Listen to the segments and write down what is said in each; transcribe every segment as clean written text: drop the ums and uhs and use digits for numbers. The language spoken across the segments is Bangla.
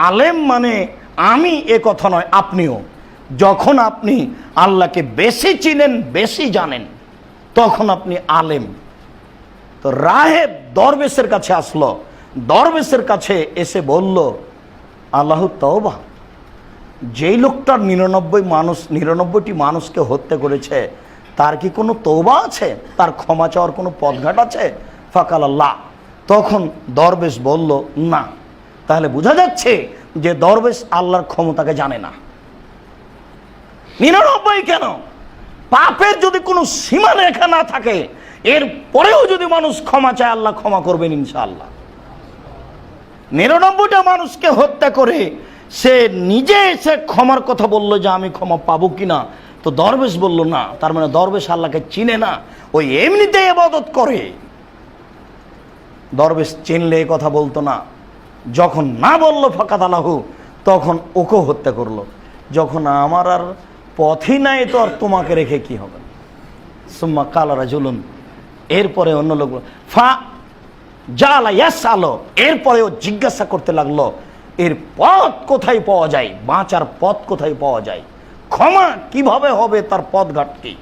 আলেম মানে আমি এ কথা নয়, আপনিও। যখন আপনি আল্লাহকে বেশি চিনেন, বেশি জানেন, তখন আপনি আলেম। তো রাহেব দরবেশের কাছে আসলো, দরবেশের কাছে এসে বলল, আল্লাহ তওবা, যেই লোকটার 99টি মানুষকে হত্যা করেছে, তার কি কোনো তওবা আছে? তার ক্ষমা চাওয়ার কোনো পথঘাট আছে? ফাকাল আল্লাহ। তখন দরবেশ বলল, না। তাহলে বোঝা যাচ্ছে যে দরবেশ আল্লাহর ক্ষমতাকে জানে না। 99 কেন? পাপের যদি কোনো সীমা রেখা না থাকে, এর পরেও যদি মানুষ ক্ষমা চায়, আল্লাহ ক্ষমা করবেন ইনশাআল্লাহ। 99টা মানুষকে হত্যা করে সে নিজে এসে ক্ষমার কথা বললো যে আমি ক্ষমা পাবো কিনা, তো দরবেশ বলল না। তার মানে দরবেশ আল্লাহকে চিনে না, ওই এমনিতেই ইবাদত করে। দরবেশ চিনলে এই কথা বলতো না। যখন না বললো ফাকাত আলাহু, তখন ওকে হত্যা করলো। যখন আমার আর পথই নাই, তো আর তোমাকে রেখে কি হবে? সুম্মা কালা রাজুলুন, এরপরে অন্য লোক ফা জালা ইয়াসআলু, এরপরে ও জিজ্ঞাসা করতে লাগলো এর পথ কোথায় পাওয়া যায়, বাঁচার পথ কোথায় পাওয়া যায়, ক্ষমা কিভাবে হবে, তার পথঘাট কি?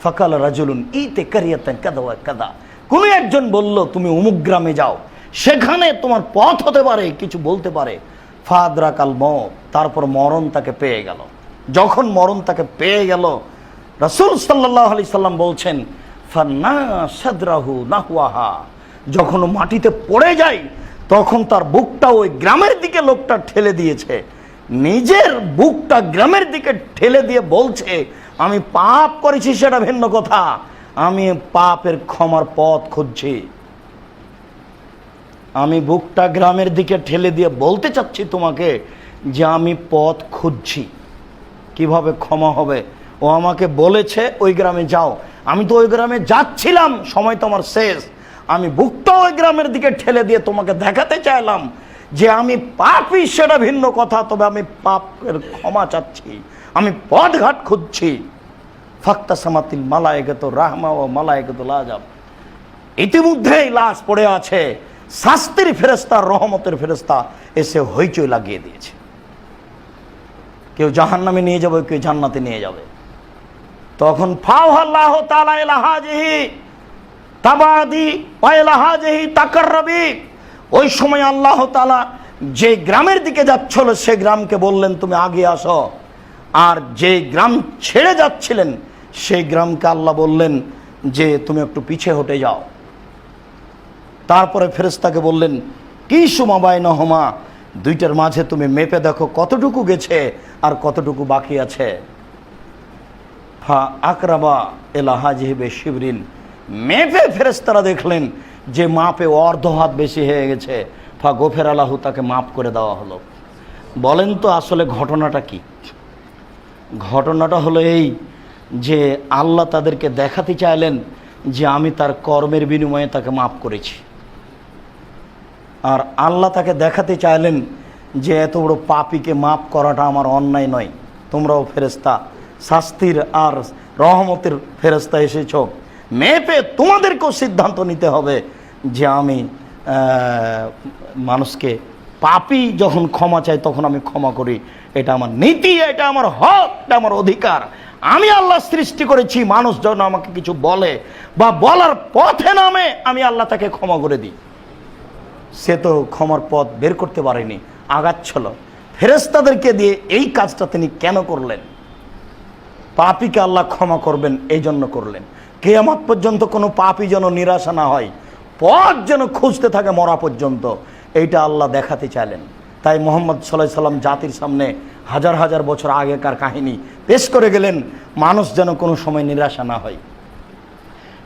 ফাকাল রাজুলুন ইতে কারিয়াতান কাদা ওয়া কাদা, কোন একজন বলল তুমি অমুক গ্রামে যাও, সেখানে তোমার পথ হতে পারে, কিছু বলতে পারে। ফাদরাকাল মউত, তারপর মরণ তাকে পেয়ে গেল। যখন মরণ তাকে পেয়ে গেল, রাসূল সাল্লাল্লাহু আলাইহি সাল্লাম বলছেন, ফান্না সাদরাহু নাহওয়াহা, যখন মাটিতে পড়ে যায়, তখন তার বুকটা ওই গ্রামের দিকে লোকটা ঠেলে দিয়েছে, নিজের বুকটা গ্রামের দিকে ঠেলে দিয়ে বলছে, আমি পাপ করেছি সেটা ভিন্ন কথা, আমি পাপের ক্ষমার পথ খুঁজছি। আমি বুকটা গ্রামের দিকে ঠেলে দিয়ে বলতে চাচ্ছি তোমাকে যে আমি পথ খুঁজছি, কিভাবে ক্ষমা হবে। ও আমাকে বলেছে ওই গ্রামে যাও, আমি তো ওই গ্রামে যাচ্ছিলাম, সময় তো আমার শেষ। আমি বুকটা ওই গ্রামের দিকে ঠেলে দিয়ে তোমাকে দেখাতে চাইলাম যে আমি পাপী সেটা ভিন্ন কথা, তবে আমি পাপের ক্ষমা চাচ্ছি, আমি পথঘাট খুঁজছি। ফাক্তাসামাতিল মালায়েকাতু রাহমা ওয়া মালায়েকাতুল আযাব, ইতিমধ্যেই লাশ পড়ে আছে, শাস্তির ফেরেশতা, রহমতের ফেরেশতা এসে হইচই লাগিয়ে দিয়েছে। কেউ জাহান্নামে নিয়ে যাবে, কেউ জান্নাতে নিয়ে যাবে। তখন ফাওয়াল্লাহু তাআলা ইলা হাজিহি তাবাদি ওয়া ইলা হাজিহি তাকাররবি, ওই সময় আল্লাহ তাআলা যে গ্রামের দিকে যাচ্ছিল সে গ্রামকে বললেন তুমি আগে আসো, আর যে গ্রাম ছেড়ে যাচ্ছিলেন সেই গ্রামকে আল্লাহ বললেন যে তুমি একটু পিছে হটে যাও। তারপরে ফেরেশতাকে বললেন কি সুমা বাইনহুমা, দুইটার মাঝে তুমি মেপে দেখো কতটুকু গেছে আর কতটুকু বাকি আছে। ফা আকরাবা ইলা হাজিহি বিশিবরিন, মেপে ফেরেশতারা দেখলেন যে মাপে অর্ধ হাত বেশি হয়ে গেছে। ফা গফিরা লাহু, তাকে মাফ করে দেওয়া হলো। বলেন তো আসলে ঘটনাটা কি? ঘটনাটা হলো এই যে আল্লাহ তাদেরকে দেখাতে চাইলেন যে আমি তার কর্মের বিনিময়ে তাকে মাফ করেছি, আর আল্লাহ তাকে দেখাতে চাইলেন যে এত বড় পাপীকে মাফ করাটা আমার অন্যায় নয়। তোমরাও ফেরেশতা, শাস্তির আর রহমতের ফেরেশতা এসেছ, মেপে তোমাদেরকেও সিদ্ধান্ত নিতে হবে যে আমি মানুষকে পাপী যখন ক্ষমা চাই তখন আমি ক্ষমা করি। এটা আমার নীতি, এটা আমার হক, এটা আমার অধিকার। আমি আল্লাহ সৃষ্টি করেছি, মানুষ যখন আমাকে কিছু বলে বা বলার পথে নামে, আমি আল্লাহ তাকে ক্ষমা করে দিই। সে তো ক্ষমার পথ বের করতে পারেনি, আগাচ্ছিল। ফেরেশতাদেরকে দিয়ে এই কাজটা তিনি কেন করলেন? পাপীকে আল্লাহ ক্ষমা করবেন এই জন্য করলেন। কিয়ামত পর্যন্ত কোনো পাপী যেন নিরাশা না হয়, পথ যেন খুঁজতে থাকে মরা পর্যন্ত, এইটা আল্লাহ দেখাতে চাইলেন। তাই মুহাম্মদ সাল্লাল্লাহু আলাইহি সাল্লাম জাতির সামনে হাজার হাজার বছর আগেকার কাহিনী পেশ করে গেলেন, মানুষ যেন কোনো সময় নিরাশা না হয়।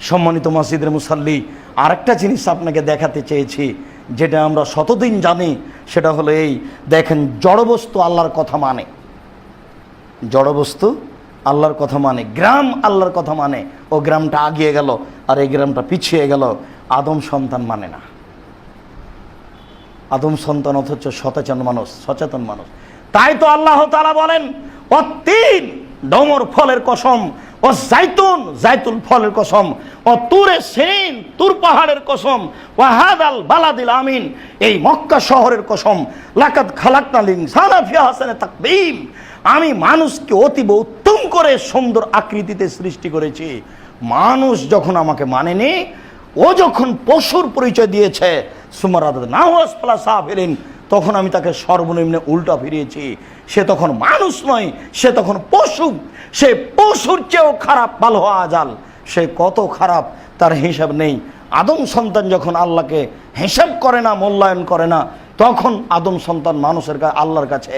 সম্মানিত মসজিদের মুসাল্লি, আরেকটা জিনিস আপনাকে দেখাতে চেয়েছি যেটা আমরা শতদিন জানি, সেটা হলো এই দেখেন, জড়বস্তু আল্লাহর কথা মানে, জড়বস্তু আল্লাহর কথা মানে, গ্রাম আল্লাহর কথা মানে, ও গ্রামটা আগিয়ে গেল আর এই গ্রামটা পিছিয়ে গেল। আদম সন্তান মানে না, আদম সন্তান অথচ সচেতন মানুষ। তাই তো আল্লাহ তাআলা বলেন অতীন ডমর ফলের কসম ও জাইতুন, জাইতুল ফলের কসম, ও তুরে সিন, তুর পাহাড়ের কসম, ওয়া হাদাল বালাদিল আমিন, এই মক্কা শহরের কসম, লাকাদ খালাকনাল ইনসানা ফি আহসানি তাকবীম, আমি মানুষকে অতীব উত্তম করে সুন্দর আকৃতিতে সৃষ্টি করেছি। মানুষ যখন আমাকে মানেনি, ও যখন পশুর পরিচয় দিয়েছে, তখন আমি তাকে সর্বনিম্নে উল্টা ফিরিয়েছি। সে তখন মানুষ নয়, সে তখন পশু। সে পশুর চেয়েও খারাপ, ভালো হওয়া জাল, সে কত খারাপ তার হিসাব নেই। আদম সন্তান যখন আল্লাহকে হিসাব করে না, মূল্যায়ন করে না, তখন আদম সন্তান মানুষের আল্লাহর কাছে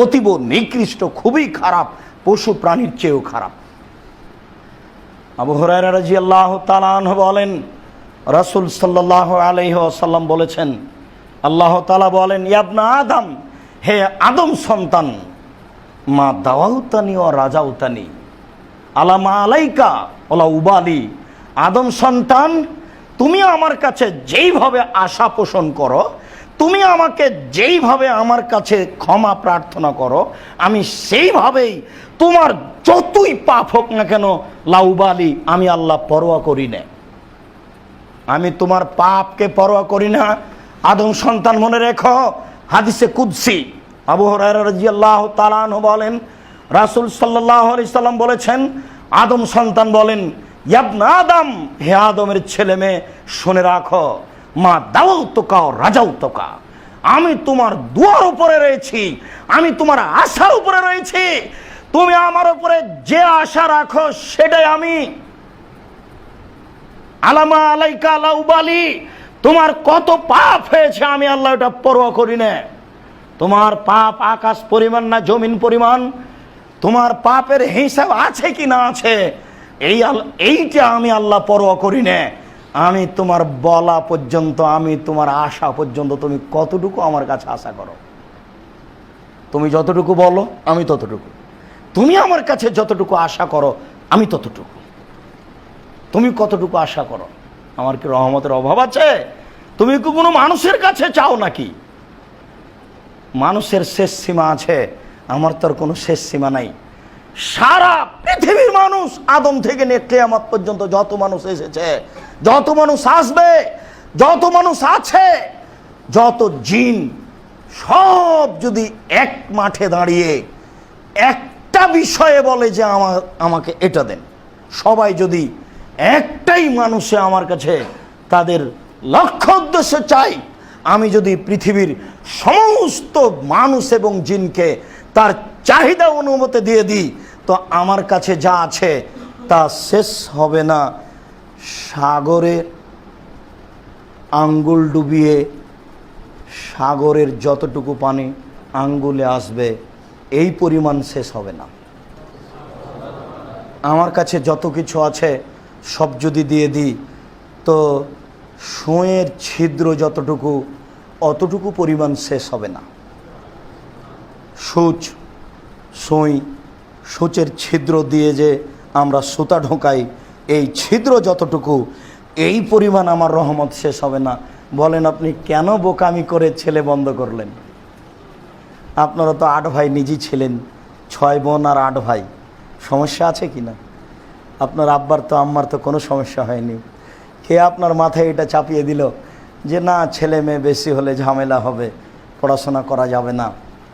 অতীব নিকৃষ্ট, খুবই খারাপ, পশু প্রাণীর চেয়েও খারাপ। আবু হুরায়রা রাদিয়াল্লাহু তাআলা আনহু বলেন, রাসূল সাল্লাল্লাহু আলাইহি ওয়াসাল্লাম বলেছেন, আল্লাহ তাআলা বলেন, ইয়া আদম, হে আদম সন্তান, মা দাওয়াউতানি ও রাজাউতানি আলামা আলাইকা ওলা উবালি, আদম সন্তান, তুমি আমার কাছে যেইভাবে আশা পোষণ করো, তুমি আমাকে যেইভাবে আমার কাছে ক্ষমা প্রার্থনা করো, আমি সেইভাবেই তোমার যতই পাপ হোক না কেন, লাউবালি, আমি আল্লাহ পরোয়া করি না। আমি তোমার পাপকে পরোয়া করি না। আদম সন্তান, মনে রেখো, হাদিসে কুদসি আবু হুরায়রা রাদিয়াল্লাহু তাআলা আনহু বলেন, রাসূল সাল্লাল্লাহু আলাইহি সাল্লাম বলেছেন, আদম সন্তান বলেন, ইয়া ইবনা আদম, হে আদমের ছেলে মেয়ে, শুনে রাখো, মা দাওয়াতুকা ও রাজাউতুকা, আমি তোমার দুয়ার উপরে রয়েছি, আমি তোমার আশার উপরে রয়েছি। তুমি আমার উপরে যে আশা রাখো সেটাই আমি। আলামা আলাইকা লাউবালি, তোমার কত পাপ হয়েছে আমি আল্লাহ এটা পরোয়া করি না। তোমার পাপ আকাশ পরিমাণ না জমিন পরিমাণ, তোমার পাপের হিসাব আছে কি না আছে, এইটা আমি আল্লাহ পরোয়া করি না। আমি তোমার বলা পর্যন্ত, আমি তোমার আশা পর্যন্ত, তুমি কতটুকু আমার কাছে আশা করো। তুমি যতটুকু বলো আমি ততটুকু, তুমি আমার কাছে যতটুকু আশা করো আমি ততটুকু। তুমি কতটুকু আশা করো? আমার কি রহমতের অভাব আছে? তুমি কি কোনো মানুষের কাছে চাও নাকি? মানুষের শেষ সীমা আছে, আমার তো আর কোনো শেষ সীমা নাই। সারা পৃথিবীর মানুষ, আদম থেকে নিয়ে কিয়ামত পর্যন্ত যত মানুষ এসেছে, যত মানুষ আসবে, যত মানুষ আছে, যত জিন, সব যদি এক মাঠে দাঁড়িয়ে একটা বিষয়ে বলে যে আমাকে এটা দেন, সবাই যদি একটাই মানুষে আমার কাছে তাদের লক্ষ্য উদ্দেশ্য চাই, আমি যদি পৃথিবীর সমস্ত মানুষ এবং জিনকে তার চাহিদা অনুমতি দিয়ে দিই, তো আমার কাছে যা আছে তা শেষ হবে না। সাগরে আঙ্গুল ডুবিয়ে সাগরের যতটুকু পানি আঙ্গুলে আসবে, এই পরিমাণ শেষ হবে না। আমার কাছে যত কিছু আছে সব যদি দিয়ে দিই, তো সুঁয়ের ছিদ্র যতটুকু, অতটুকু পরিমাণ শেষ হবে না। সূচের ছিদ্র দিয়ে যে আমরা সুতা ঢোকাই, এই ছিদ্র যতটুকু, এই পরিমাণ আমার রহমত শেষ হবে না। বলেন আপনি কেন বোকামি করে ছেলে বন্ধ করলেন? আপনারা তো 8 ভাই নিজেই ছিলেন, 6 বোন আর 8 ভাই, সমস্যা আছে কি না? আপনার আব্বার তো আম্মার তো কোনো সমস্যা হয়নি। কে আপনার মাথায় এটা চাপিয়ে দিল যে না, ছেলে মেয়ে বেশি হলে ঝামেলা হবে, পড়াশোনা করা যাবে না?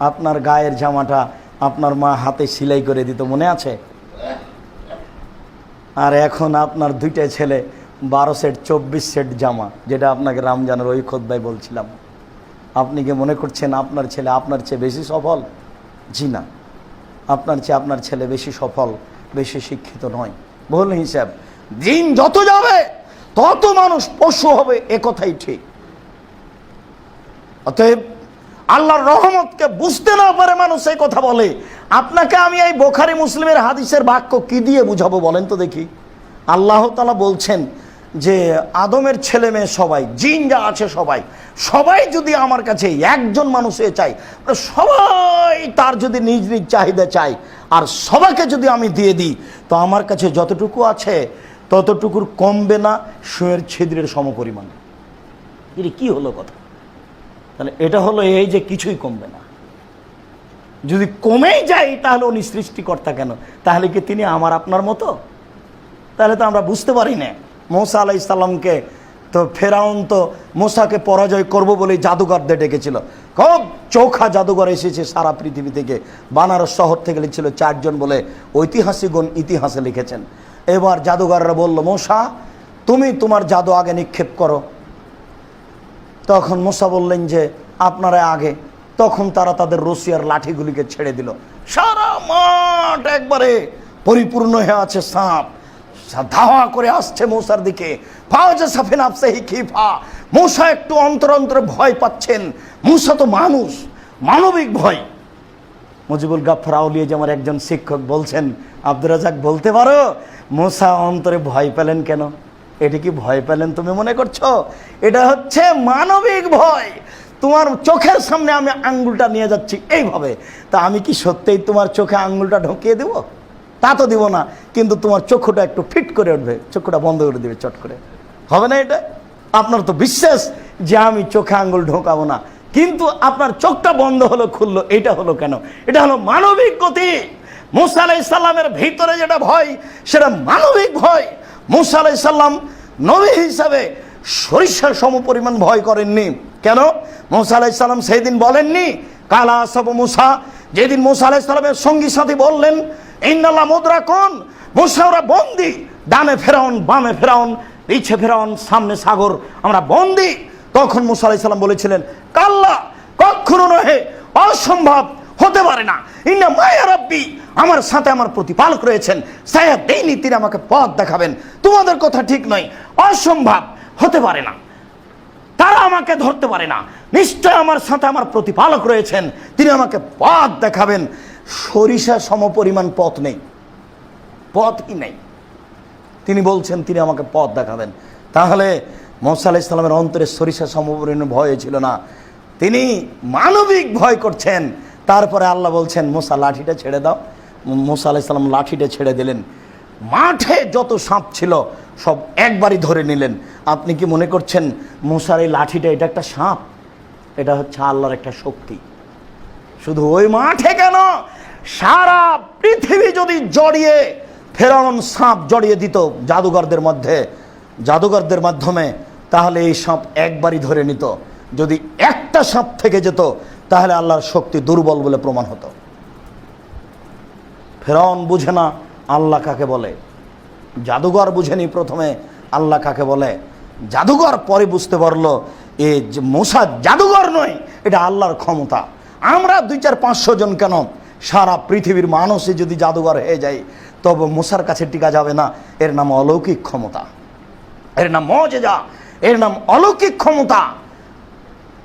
আপনার গায়ের জামাটা আপনার মা হাতে সেলাই করে দিত, মনে আছে? আর এখন আপনার 2টা ছেলে, 12 সেট 24 সেট জামা, যেটা আপনাকে রমজানের ওই খুতবায় বলছিলাম। আপনি কি মনে করছেন আপনার ছেলে আপনার চেয়ে বেশি সফল? জি না, আপনার ছেলে বেশি সফল, বেশি শিক্ষিত নয়। ভুল হিসাব। দিন যত যাবে তত মানুষ পশু হবে, একথাই ঠিক। অতএব আল্লাহর রহমতকে বুঝতে না পারে মানুষ এই কথা বলে। আপনাকে আমি এই বুখারী মুসলিমের হাদিসের বাক্য কি দিয়ে বুঝাবো বলেন তো দেখি? আল্লাহ তাআলা বলছেন যে আদমের ছেলে মেয়ে সবাই, জিন যা আছে সবাই যদি আমার কাছে একজন মানুষে চাই, সবাই তার যদি নিজ নিজ চাহিদা চাই, আর সবাইকে যদি আমি দিয়ে দিই, তো আমার কাছে যতটুকু আছে ততটুকুর কমবে না সুঁয়ের ছিদ্রের সমপরিমাণ। এটা কি হলো কথা? তাহলে এটা হলো এই যে কিছুই কমবে না। যদি কমেই যায় তাহলে উনি সৃষ্টিকর্তা কেন? তাহলে কি তিনি আমার আপনার মতো? তাহলে তো আমরা বুঝতে পারি না। মূসা আলাইহিস সালামকে তো ফেরাউন তো মূসাকে পরাজয় করব বলেই জাদুঘরদের ডেকেছিল। খুব চোখা জাদুঘর এসেছে সারা পৃথিবী থেকে, বানারস শহর থেকে লিখছিল 4 জন বলে ঐতিহাসিকগণ ইতিহাসে লিখেছেন। এবার জাদুঘররা বলল, মূসা তুমি তোমার জাদু আগে নিক্ষেপ করো। তখন মূসা বললেন যে আপনারা আগে। তখন তারা তাদের রশিয়ার লাঠিগুলিকে ছেড়ে দিল। সারা মাঠ একবারে পরিপূর্ণ হয়ে আছে সাপ, ধাওয়া করে আসছে মূসার দিকে। মূসা একটু অন্তরে অন্তরে ভয় পাচ্ছেন। মূসা তো মানুষ, মানবিক ভয়। মুজিবুল গাফফার আউলিয়া যে আমার একজন শিক্ষক বলছেন, আব্দুর রাজ্জাক বলতে পারো মূসা অন্তরে ভয় পেলেন কেন? এটা কি ভয় পেলেন তুমি মনে করছো? এটা হচ্ছে মানবিক ভয়। তোমার চোখের সামনে আমি আঙ্গুলটা নিয়ে যাচ্ছি এইভাবে, তা আমি কি সত্যিই তোমার চোখে আঙ্গুলটা ঢুকিয়ে দেব? তা তো দিব না, কিন্তু তোমার চক্ষুটা একটু ফিট করে উঠবে, চক্ষুটা বন্ধ করে দেবে চট করে, হবে না? এটা আপনার তো বিশ্বাস যে আমি চোখে আঙ্গুল ঢোকাবো না, কিন্তু আপনার চোখটা বন্ধ হলো খুললো, এটা হলো কেন? এটা হলো মানবিক গতি। মূসা আলাইহিস সালামের ভিতরে যেটা ভয় সেটা মানবিক ভয়। মূসা আলাইহিস সালাম নবী হিসাবে সরিষার সমপরিমাণ ভয় করেননি। কেন? মূসা আলাইহিস সালাম সেই দিন বলেননি কালা আসাবু মূসা, যেদিন মূসা আলাইহিস সালামের সঙ্গী সাথী বললেন ইন্নাল্লাহ মুদরাকুন, মূসা ওরা বন্দী, ডানে ফেরাউন বামে ফেরাউন পিছে ফেরাউন সামনে সাগর, আমরা বন্দী। তখন মূসা আলাইহিস সালাম বলেছিলেন কাল্লা, কখনো নহে, অসম্ভব, হতে পারে না। ইন্না মায়া রাব্বি, আমার সাথে আমার প্রতিপালক রয়েছেন, সায়াহদিনী, তিনি আমাকে পথ দেখাবেন। তোমাদের কথা ঠিক নয়, অসম্ভব, হতে পারে না, তারা আমাকে ধরতে পারে না। নিশ্চয় আমার সাথে আমার প্রতিপালক রয়েছেন, তিনি আমাকে পথ দেখাবেন। সরিষা সমপরিমাণ পথ নেই, পথই নেই। তিনি বলছেন তিনি আমাকে পথ দেখাবেন। তাহলে মূসা আলাইহিস সালামের অন্তরে সরিষা সমপরিমাণ ভয় ছিল না, তিনি মানবিক ভয় করছেন। তারপরে আল্লাহ বলছেন মূসা লাঠিটা ছেড়ে দাও। মূসা আলাইহিস সালাম লাঠিটা ছেড়ে দিলেন। মাঠে যত সাপ ছিল সব একবারই ধরে নিলেন। আপনি কি মনে করছেন মূসার এই লাঠিটা এটা একটা সাপ? এটা হচ্ছে আল্লাহর একটা শক্তি। শুধু ওই মাঠে কেন, সারা পৃথিবী যদি জড়িয়ে ফেরাউন সাপ জড়িয়ে দিত জাদুঘরদের মধ্যে, জাদুঘরদের মাধ্যমে, তাহলে এই সাপ একবারই ধরে নিত। যদি একটা সাপ থেকে যেত তাহলে আল্লাহর শক্তি দুর্বল বলে প্রমাণ হতো। ফেরাউন বুঝে না আল্লাহ কাকে বলে, জাদুঘর বুঝেনি প্রথমে আল্লাহ কাকে বলে। জাদুঘর পরে বুঝতে পারলো এ মূসা জাদুঘর নয়, এটা আল্লাহর ক্ষমতা। আমরা 200-500 জন কেন, সারা পৃথিবীর মানুষই যদি জাদুঘর হয়ে যায় তবে মূসার কাছে টিকা যাবে না। এর নাম অলৌকিক ক্ষমতা, এর নাম মুজিজা, এর নাম অলৌকিক ক্ষমতা।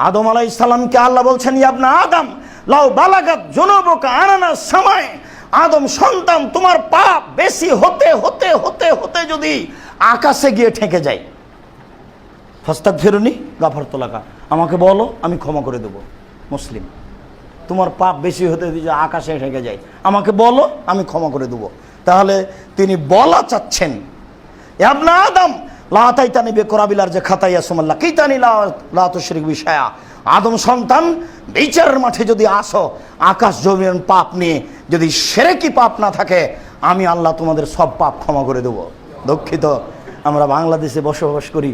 আদম আলাইহিস সালামকে আল্লাহ বলছেন ইবনা আদম লাউ বালাগাত যুনুবুকা আনানা সামায়, আদম সন্তান তোমার পাপ বেশি হতে হতে হতে হতে যদি আকাশে গিয়ে ঠেকে যায়, ফাস্তাগফিরুনি গাফারতু লাকা, আমাকে বলো আমি ক্ষমা করে দেব। মুসলিম, তোমার পাপ বেশি হতে যদি আকাশে ঠেকে যায় আমাকে বলো আমি ক্ষমা করে দেব। তাহলে তিনি বলা চাচ্ছেন ইবনা আদম লা তাইতানি বিকরাবিলার যে খাতাইয়া সুমাল্লাহ কিতানি লা তুশরিক বিশায়া, আদম সন্তান বিচারের মাঠে যদি আসো আকাশ জমিন পাপ নিয়ে, যদি শিরকি পাপ না থাকে আমি আল্লাহ তোমাদের সব পাপ ক্ষমা করে দেব। দুঃখিত, আমরা বাংলাদেশে বসবাস করি,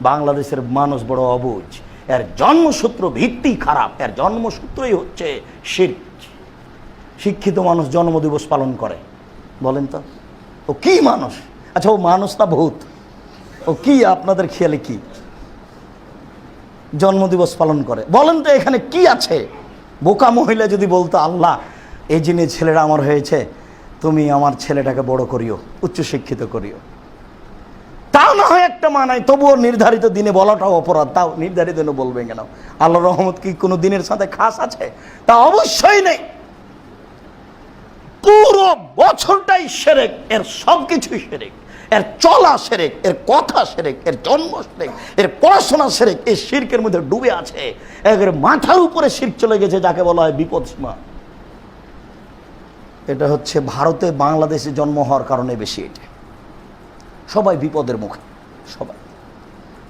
বাংলাদেশের মানুষ বড় অবুঝ, এর জন্মসূত্র ভিত্তি খারাপ, এর জন্মসূত্রই হচ্ছে শিরক। শিক্ষিত মানুষ জন্মদিবস পালন করে, বলেন তো ও কি মানুষ? আচ্ছা ও মানুষ না ভূত? ও কি আপনাদের খেয়ালে কি জন্মদিবস পালন করে? বলেন তো এখানে কি আছে? বোকা মহিলা যদি বলতো আল্লাহ এই জিনিস ছেলেরা আমার হয়েছে, তুমি আমার ছেলেটাকে বড় করিও, উচ্চশিক্ষিত করিও, তাও না হয় একটা মানায়, তবুও নির্ধারিত দিনে বলাটাও অপরাধ। তাও নির্ধারিত দিনে বলবেন কেন? আল্লাহর রহমত কি কোনো দিনের সাথে খাস আছে? তা অবশ্যই নেই। পুরো বছরটাই শিরক, এর সব কিছুই শিরক, এর চলা শিরক, এর কথা শিরক, এর জন্ম শিরক, এর পড়াশোনা শিরক। এই শিরকের মধ্যে ডুবে আছে, একের মাথার উপরে শিরক চলে গেছে, যাকে বলা হয় বিপদ সীমা। এটা হচ্ছে ভারতে বাংলাদেশে জন্ম হওয়ার কারণে বেশি। এটা সবাই বিপদের মুখে, সবাই।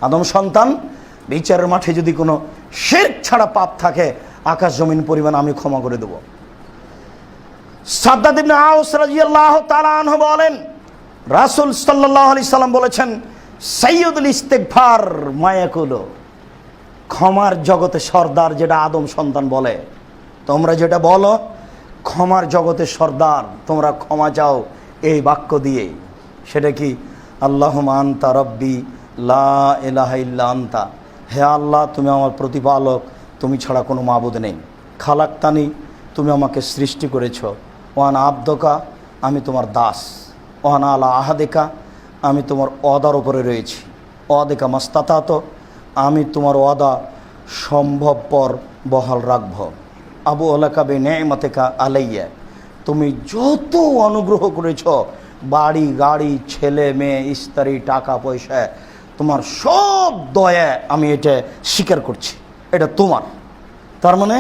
আদম সন্তান বিচারের মাঠে যদি কোনো শিরক ছাড়া পাপ থাকে আকাশ জমিন পরিমাণ আমি ক্ষমা করে দেব। সাদ্দাদ ইবনে আওস রাদিয়াল্লাহু তাআলা আনহু বলেন রাসূল সাল্লাল্লাহু আলাইহি সাল্লাম বলেছেন, সাইয়্যিদুল ইস্তিগফার মায়াকুলু, ক্ষমার জগতে সর্দার যেটা আদম সন্তান বলে, তোমরা যেটা বলো ক্ষমার জগতে সর্দার, তোমরা ক্ষমা চাও এই বাক্য দিয়ে। সেটা কি? আল্লাহুম্মা আনতা রাব্বি লা ইলাহা ইল্লা আনতা, হে আল্লাহ তুমি আমার প্রতিপালক, তুমি ছাড়া কোনো মাবুদ নেই। খালাক্তানি, তুমি আমাকে সৃষ্টি করেছ। ওয়ানা আবদকা, আমি তোমার দাস। ওয়ানা আলা আহাদেকা, আমি তোমার ওয়াদার উপরে রয়েছি। ওয়াদেকা মাস্তাতাত, আমি তোমার ওয়াদা সম্ভবপর বহাল রাখব। আবু আলাকা বে নেমাতেকা আলাইয়া, তুমি যত অনুগ্রহ করেছ, বাড়ি গাড়ি ছেলে মেয়ে স্ত্রী টাকা পয়সা, তোমার সব দয়া আমি এটা স্বীকার করছি, এটা তোমার। তার মানে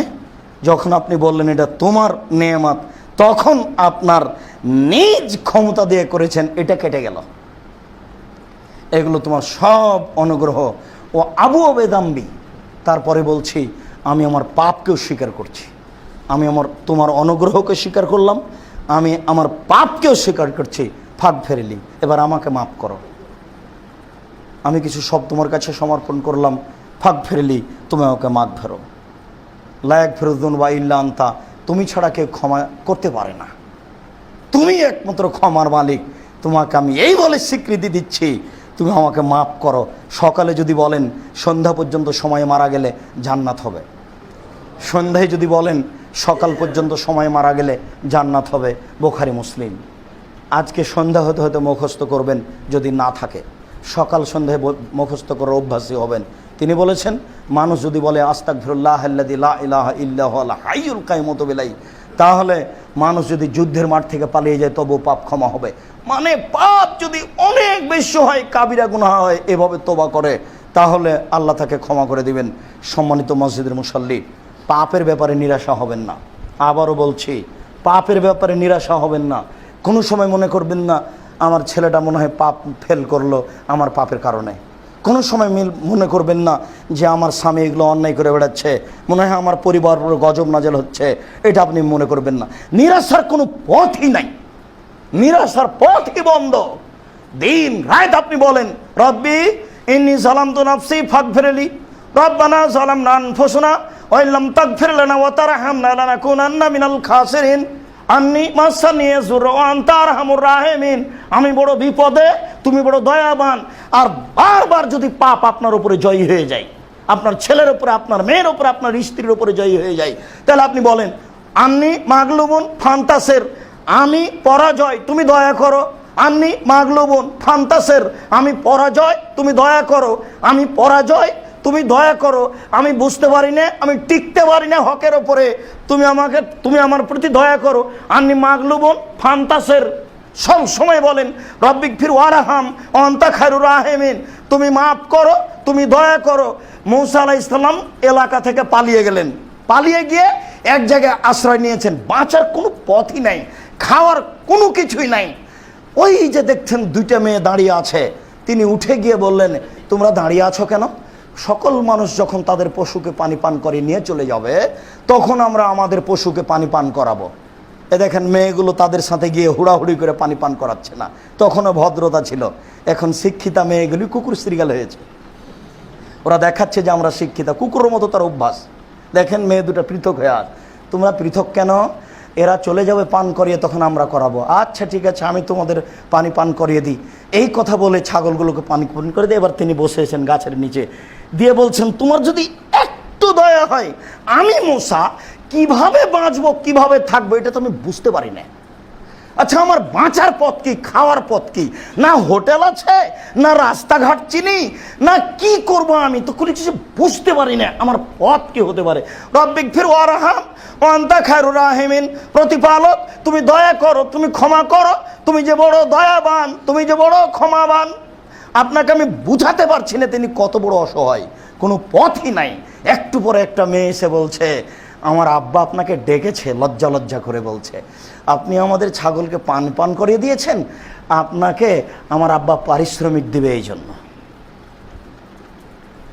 যখন আপনি বললেন এটা তোমার নেয়ামত, তখন আপনার নিজ ক্ষমতা দিয়ে করেছেন, এটা কেটে গেল। এগুলো তোমার সব অনুগ্রহ। ও আবু বেদাম্বি, তারপরে বলছি আমি আমার পাপকেও স্বীকার করছি। আমি তোমার অনুগ্রহকে স্বীকার করলাম, আমি আমার পাপকেও স্বীকার করছি। ফাঁক ফেরেলি, এবার আমাকে মাফ করো। আমি কিছু সব তোমার কাছে সমর্পণ করলাম, ফাঁক ফেরেলি, তুমি আমাকে মাফ ফেরো। লায়াক ফেরুদ্দুন বা ইল্লা আনতা, তুমি ছাড়া কেউ ক্ষমা করতে পারে না, তুমি একমাত্র ক্ষমার মালিক। তোমাকে আমি এই বলে স্বীকৃতি দিচ্ছি, তুমি আমাকে মাফ করো। সকালে যদি বলেন সন্ধ্যা পর্যন্ত সময় মারা গেলে জান্নাত হবে, সন্ধ্যায় যদি বলেন সকাল পর্যন্ত সময় মারা গেলে জান্নাত হবে। বুখারী মুসলিম। আজকে সন্ধ্যা হতে হতে মুখস্থ করবেন, যদি না থাকে সকাল সন্ধ্যায় মুখস্থ করার অভ্যাসী হবেন। তিনি বলেছেন, মানুষ যদি বলে আস্তাগফিরুল্লাহাল্লাযী লা ইলাহা ইল্লা হুয়াল হাইয়ুল কাইয়ুমু বিলাইহি, তাহলে মানুষ যদি যুদ্ধের মাঠ থেকে পালিয়ে যায় তবু পাপ ক্ষমা হবে। মানে পাপ যদি অনেক বেশি হয়, কাবিরা গুনাহ হয়, এভাবে তওবা করে, তাহলে আল্লাহ তাকে ক্ষমা করে দিবেন। সম্মানিত মসজিদের মুসল্লি, পাপের ব্যাপারে নিরাশা হবেন না। আবারও বলছি, পাপের ব্যাপারে নিরাশা হবেন না। কোনো সময় মনে করবেন না আমার ছেলেটা মনে হয় পাপ ফেল করলো আমার পাপের কারণে। কোনো সময় মনে করবেন না যে আমার স্বামী এগুলো অন্যায় করে বেড়াচ্ছে, মনে হয় আমার পরিবার গজব নাজেল হচ্ছে, এটা আপনি মনে করবেন না। নিরাশার কোনো পথই নাই, নিরাশার পথই বন্ধ। দিন রাত আপনি বলেন, রব্বি ইন্নী যালামতু নাফসি ফাগফিরলি, রব্বানা যালামনা আনফুসানা ওয়া ইল্লাম তাগফির লানা ওয়া তারহামনা লানাকুনান্না মিনাল খাসিরিন, আন্নী মাসানি ইয়াযুর ওয়া আনতা আরহামুর রাহিমিন। আমি বড় বিপদে, তুমি বড় দয়াবান। আর বারবার যদি পাপ আপনার উপরে জয়ী হয়ে যায়, আপনার ছেলের উপরে, আপনার মেয়ের উপরে, আপনার স্ত্রীর উপরে জয়ী হয়ে যায়, তাহলে আপনি বলেন আন্নী মাগলুবুন ফান্তাসের, আমি পরাজয়, তুমি দয়া করো। আন্নী মাগলুবুন ফান্তাসের, আমি পরাজয়, তুমি দয়া করো। আমি পরাজয়, তুমি দয়া করো। আমি বুঝতে পারি না, আমি টিকতে পারি না হকের ওপরে, তুমি আমার প্রতি দয়া করো। আন্নী মাগলুবুন ফান্তাসের, সব সময় বলেন রব্বিক ফির ওয়ারহাম আনতা খায়রুর রাহিমিন, তুমি মাফ করো, তুমি দয়া করো। মূসা আলাইহিস সালাম এলাকা থেকে পালিয়ে গেলেন, পালিয়ে গিয়ে এক জায়গায় আশ্রয় নিয়েছেন। বাঁচার কোনো পথই নাই, খাওয়ার কোনো কিছুই নাই। ওই যে দেখছেন দুইটা মেয়ে দাঁড়িয়ে আছে, তিনি উঠে গিয়ে বললেন, তোমরা দাঁড়িয়ে আছো কেন? সকল মানুষ যখন তাদের পশুকে পানি পান করে নিয়ে চলে যাবে, তখন আমরা আমাদের পশুকে পানি পান করাবো। এ দেখেন মেয়েগুলো তাদের সাথে গিয়ে হুড়াহুড়ি করে পানি পান করাচ্ছে না। তখনও ভদ্রতা ছিল, এখন শিক্ষিতা মেয়েগুলি কুকুর শ্রীগাল হয়েছে। ওরা দেখাচ্ছে যে আমরা শিক্ষিতা, কুকুরের মতো তার অভ্যাস। দেখেন মেয়ে দুটো পৃথক হয়ে আস, তোমরা পৃথক কেন? এরা চলে যাবে পান করিয়ে, তখন আমরা করাবো। আচ্ছা ঠিক আছে, আমি তোমাদের পানি পান করিয়ে দিই। এই কথা বলে ছাগলগুলোকে পানি পান করে দিয়ে এবার তিনি বসেছেন গাছের নিচে, দিয়ে বলছেন, তোমার যদি একটু দয়া হয়, আমি মূসা কিভাবে বাঁচবো, কিভাবে থাকবো, এটা তো আমি বুঝতে পারি না। আচ্ছা আমার বাঁচার পথ কি, খাওয়ার পথ কি? না হোটেল আছে, না রাস্তাঘাট চিনি, না কি করব, আমি তো কোনো কিছু বুঝতে পারি না। আমার পথ কি হতে পারে? রব্বিক ফির ওয়ারহাম ওয়া আনতা খায়রুর রাহিমিন, প্রতিপালক তুমি দয়া করো, তুমি ক্ষমা করো, তুমি যে বড় দয়াবান, তুমি যে বড় ক্ষমাবান। আপনাকে আমি বুঝাতে পারছি না তিনি কত বড় অসহায়, কোনো পথই নাই। একটু পরে একটা মেয়ে এসে বলছে, আমার আব্বা আপনাকে ডেকেছে, লজ্জা লজ্জা করে বলছে, আপনি আমাদের ছাগলকে পান করিয়ে দিয়েছেন, আপনাকে আমার আব্বা পারিশ্রমিক দিবে এই জন্য।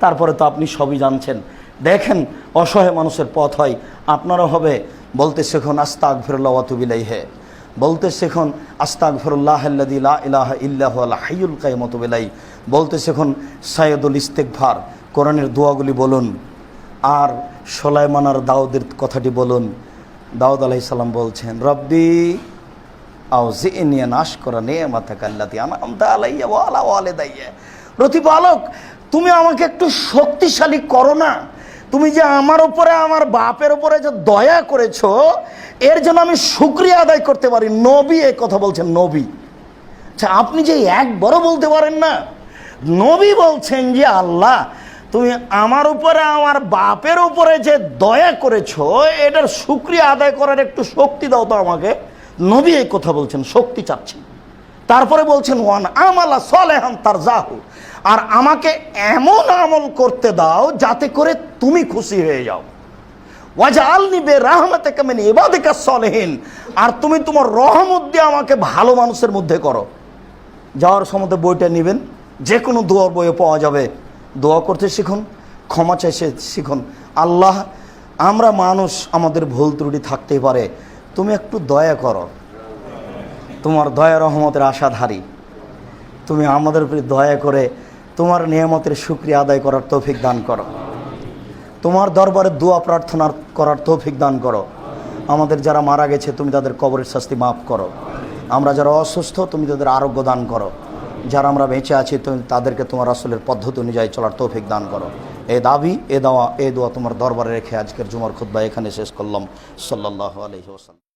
তারপরে তো আপনি সবই জানছেন। দেখেন অসহায় মানুষের পথ হয়, আপনারও হবে। বলতে শেখুন আস্তাগফিরুল্লাহ ওয়া আতুবু ইলাইহি, বলতে শেখুন আস্তাগফিরুল্লাহাল্লাযী লা ইলাহা ইল্লা হুয়াল হাইয়ুল কাইয়ুম ওয়া তুবু ইলাইহি, বলতে শেখুন সাইয়্যিদুল ইস্তিগফার, কোরআনের দোয়াগুলি বলুন। আর সুলাইমান আর দাউদের কথাটি বলুন। দাউদ আলাইহিস সালাম বলছেন, রব্বি আউজি'নি আন আশকুরা নি'মাতাকা আল্লাতী আন'আমতা আলাইয়া ওয়া আলা ওয়ালিদাইয়া। প্রতিপালক, তুমি আমাকে একটু শক্তিশালী করো না। তুমি যে আমার উপরে, আমার বাপের উপরে যে দয়া করেছো, এর জন্য আমি শুকরিয়া আদায় করতে পারি। নবী এই কথা বলছেন, নবী। আচ্ছা, আপনি যে একবারও বলতে পারেন না? নবী বলছেন যে আল্লাহ, তুমি আমার উপরে, আমার বাপের উপরে যে দয়া করেছো, এটার শুকরিয়া আদায় করার একটু শক্তি দাও তো আমাকে। নবী এই কথা বলছেন, শক্তি চাচ্ছেন। তারপরে বলছেন ওয়ান আমালা সালেহান তারজাহু, আর আমাকে এমন আমল করতে দাও যাতে করে তুমি খুশি হয়ে যাও। ওয়াজআলনি বিরাহমাতিকা মিন ইবাদিকা সালিহিন, আর তুমি তোমার রহমত দিয়ে আমাকে ভালো মানুষের মধ্যে করো। যাওয়ার সময় বইটা নেবেন, যে কোনো দোয়ার বইয়ে পাওয়া যাবে। দোয়া করতে শিখুন, ক্ষমা চাইতে শিখুন। আল্লাহ, আমরা মানুষ, আমাদের ভুল ত্রুটি থাকতেই পারে, তুমি একটু দয়া করো। তোমার দয়া রহমতের আশাধারী, তুমি আমাদের উপরে দয়া করে তোমার নিয়ামতের শুকরিয়া আদায় করার তৌফিক দান করো। তোমার দরবারে দোয়া প্রার্থনা করার তৌফিক দান করো। আমাদের যারা মারা গেছে, তুমি তাদের কবরের শাস্তি মাফ করো। আমরা যারা অসুস্থ, তুমি তাদের আরোগ্য দান করো। যারা আমরা বেঁচে আছি, তুমি তাদেরকে তোমার রাসূলের পদ্ধতি অনুযায়ী চলার তৌফিক দান করো। এই দাবি, এ দোয়া তোমার দরবারে রেখে আজকের জুমার খুতবা এখানে শেষ করলাম। সাল্লাল্লাহু আলাইহি ওয়াসাল্লাম।